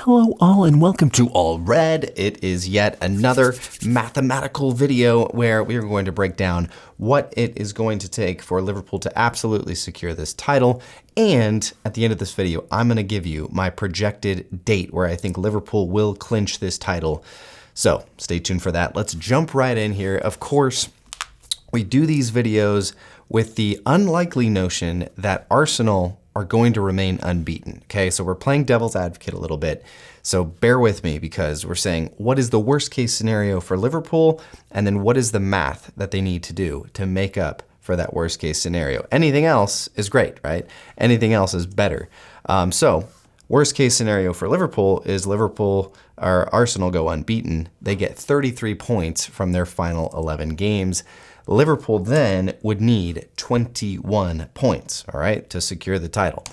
Hello all and welcome to All Red. It is yet another mathematical video where we are going to break down what it is going to take for Liverpool to absolutely secure this title. And at the end of this video, I'm going to give you my projected date where I think Liverpool will clinch this title. So stay tuned for that. Let's jump right in here. Of course, we do these videos with the unlikely notion that Arsenal are going to remain unbeaten. Okay, so we're playing devil's advocate a little bit. So bear with me because we're saying what is the worst case scenario for Liverpool, and then what is the math that they need to do to make up for that worst case scenario. Anything else is great, right? Anything else is better. So worst case scenario for Liverpool is Liverpool or Arsenal go unbeaten. They get 33 points from their final 11 games. Liverpool then would need 21 points, all right, to secure the title.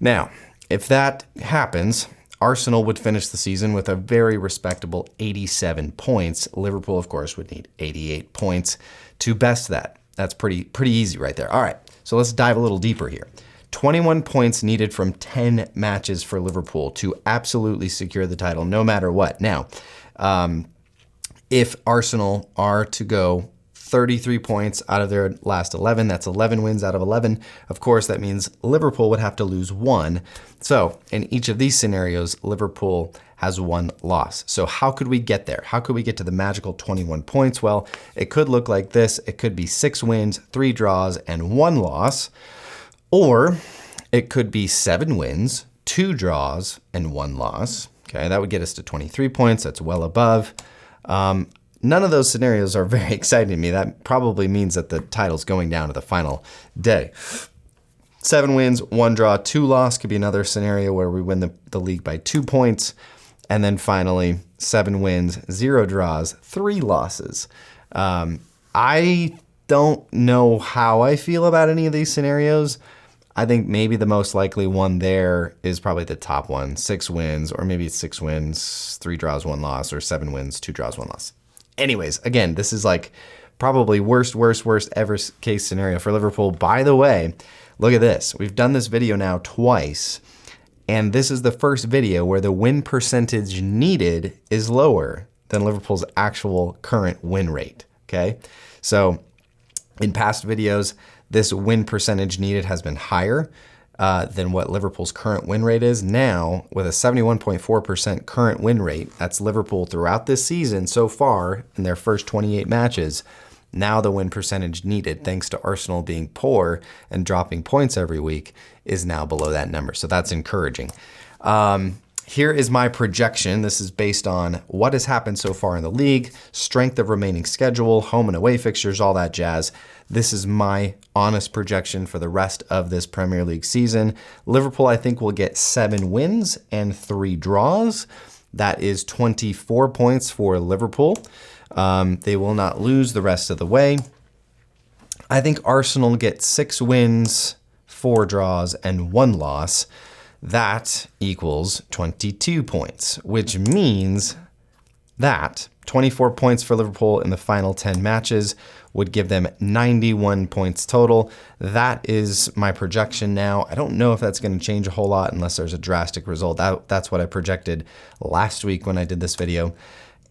Now, if that happens, Arsenal would finish the season with a very respectable 87 points. Liverpool, of course, would need 88 points to best that. That's pretty easy right there. All right, so let's dive a little deeper here. 21 points needed from 10 matches for Liverpool to absolutely secure the title, no matter what. Now, if Arsenal are to go 33 points out of their last 11. That's 11 wins out of 11. Of course, that means Liverpool would have to lose one. So in each of these scenarios, Liverpool has one loss. So how could we get there? How could we get to the magical 21 points? Well, it could look like this. It could be 6 wins, 3 draws, and 1 loss. Or it could be 7 wins, 2 draws, and 1 loss. Okay, that would get us to 23 points. That's well above. None of those scenarios are very exciting to me. That probably means that the title's going down to the final day. 7 wins, 1 draw, 2 loss could be another scenario where we win the league by 2 points. And then finally, 7 wins, 0 draws, 3 losses. I don't know how I feel about any of these scenarios. I think maybe the most likely one there is probably the top one, 6 wins, or maybe it's 6 wins, 3 draws, 1 loss, or 7 wins, 2 draws, 1 loss. Anyways, again, this is like probably worst ever case scenario for Liverpool. By the way, look at this. We've done this video now twice, and this is the first video where the win percentage needed is lower than Liverpool's actual current win rate, okay? So in past videos, this win percentage needed has been higher than what Liverpool's current win rate is. Now, with a 71.4% current win rate, that's Liverpool throughout this season so far in their first 28 matches. Now the win percentage needed, thanks to Arsenal being poor and dropping points every week, is now below that number. So that's encouraging. Here is my projection. This is based on what has happened so far in the league, strength of remaining schedule, home and away fixtures, all that jazz. This is my honest projection for the rest of this Premier League season. Liverpool, I think, will get 7 wins and 3 draws. That is 24 points for Liverpool. They will not lose the rest of the way. I think Arsenal gets 6 wins, 4 draws, and 1 loss. That equals 22 points, which means that 24 points for Liverpool in the final 10 matches would give them 91 points total. That is my projection now. I don't know if that's going to change a whole lot unless there's a drastic result. That's what I projected last week when I did this video.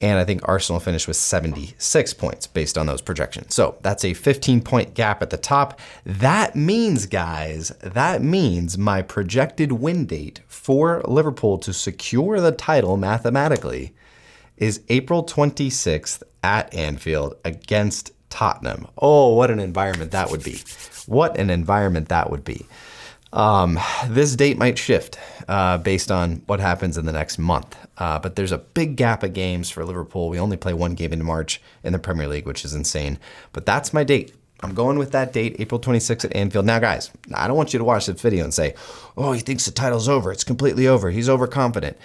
And I think Arsenal finished with 76 points based on those projections. So that's a 15-point gap at the top. That means, guys, my projected win date for Liverpool to secure the title mathematically is April 26th at Anfield against Tottenham. Oh, what an environment that would be. What an environment that would be. This date might shift based on what happens in the next month. But there's a big gap of games for Liverpool. We only play 1 game in March in the Premier League, which is insane. But that's my date. I'm going with that date, April 26th at Anfield. Now, guys, I don't want you to watch this video and say, oh, he thinks the title's over. It's completely over. He's overconfident.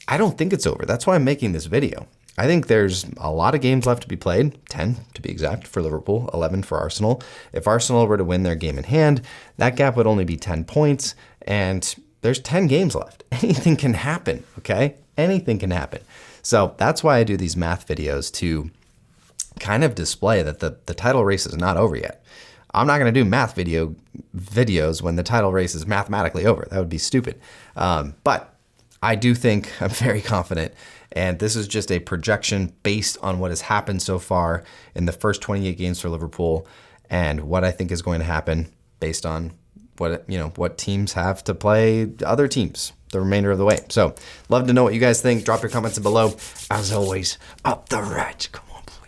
I don't think it's over. That's why I'm making this video. I think there's a lot of games left to be played, 10 to be exact for Liverpool, 11 for Arsenal. If Arsenal were to win their game in hand, that gap would only be 10 points, and there's 10 games left. Anything can happen, okay? Anything can happen. So that's why I do these math videos, to kind of display that the title race is not over yet. I'm not going to do math videos when the title race is mathematically over. That would be stupid. But I do think, I'm very confident, and this is just a projection based on what has happened so far in the first 28 games for Liverpool and what I think is going to happen based on what teams have to play other teams the remainder of the way. So love to know what you guys think. Drop your comments below. As always, up the red.